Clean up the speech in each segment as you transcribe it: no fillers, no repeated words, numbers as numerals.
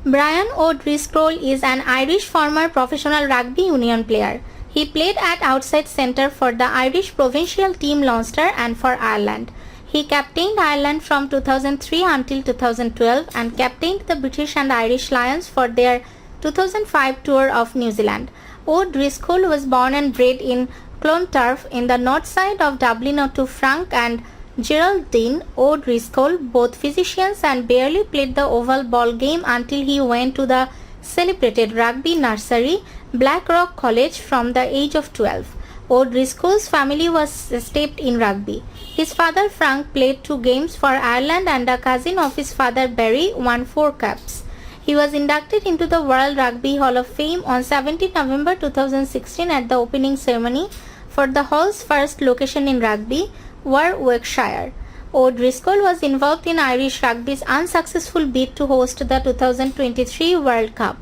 Brian O'Driscoll is an Irish former professional rugby union player. He played at outside centre for the Irish provincial team Leinster and for Ireland. He captained Ireland from 2003 until 2012 and captained the British and Irish Lions for their 2005 tour of New Zealand. O'Driscoll was born and bred in Clontarf in the north side of Dublin to Frank and Geraldine O'Driscoll, both physicians, and barely played the oval ball game until he went to the celebrated rugby nursery Blackrock College from the age of 12. O'Driscoll's family was steeped in rugby. His father Frank played 2 games for Ireland and a cousin of his father Barry won 4 caps. He was inducted into the World Rugby Hall of Fame on 17 November 2016 at the opening ceremony for the Hall's first location in rugby, Warwickshire. O'Driscoll was involved in Irish rugby's unsuccessful bid to host the 2023 World Cup.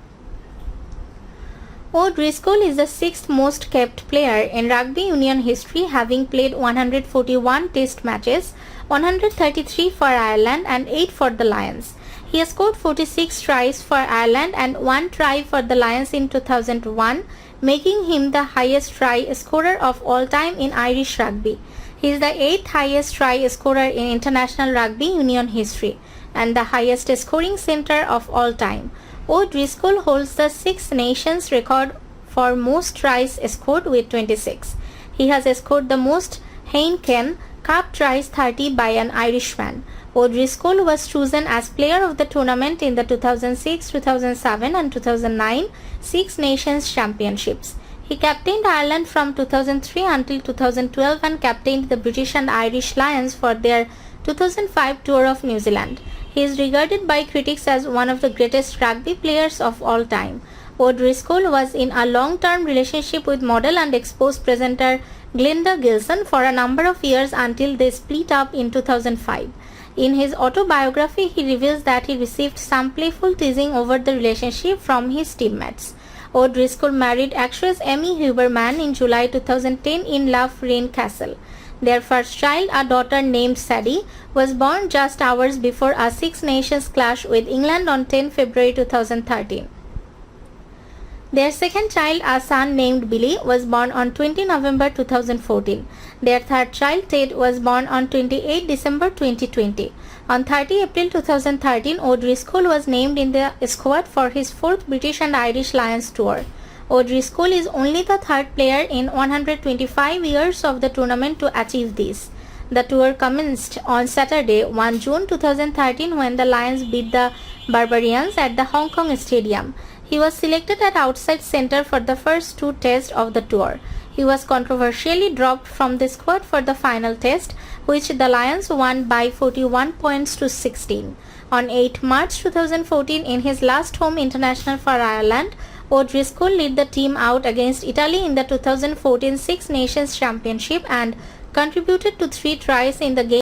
O'Driscoll is the 6th most capped player in rugby union history, having played 141 test matches, 133 for Ireland and 8 for the Lions. He scored 46 tries for Ireland and 1 try for the Lions in 2001, making him the highest try scorer of all time in Irish rugby. He is the 8th highest try scorer in international rugby union history and the highest scoring centre of all time. O'Driscoll holds the Six Nations record for most tries scored with 26. He has scored the most Heineken Cup tries, 30, by an Irishman. O'Driscoll was chosen as player of the tournament in the 2006, 2007 and 2009 Six Nations Championships. He captained Ireland from 2003 until 2012 and captained the British and Irish Lions for their 2005 tour of New Zealand. He is regarded by critics as one of the greatest rugby players of all time. O'Driscoll was in a long-term relationship with model and exposed presenter Glenda Gilson for a number of years until they split up in 2005. In his autobiography, he reveals that he received some playful teasing over the relationship from his teammates. O'Driscoll married actress Amy Huberman in July 2010 in Loughreen Castle. Their first child, a daughter named Sadie, was born just hours before a Six Nations clash with England on 10 February 2013. Their second child, a son named Billy, was born on 20 November 2014. Their third child, Ted, was born on 28 December 2020. On 30 April 2013, O'Driscoll was named in the squad for his 4th British and Irish Lions tour. O'Driscoll is only the 3rd player in 125 years of the tournament to achieve this. The tour commenced on Saturday, 1 June 2013, when the Lions beat the Barbarians at the Hong Kong Stadium. He was selected at outside centre for the first 2 tests of the tour. He was controversially dropped from the squad for the final test, which the Lions won by 41 points to 16. On 8 March 2014, in his last home international for Ireland, O'Driscoll led the team out against Italy in the 2014 Six Nations Championship and contributed to 3 tries in the game.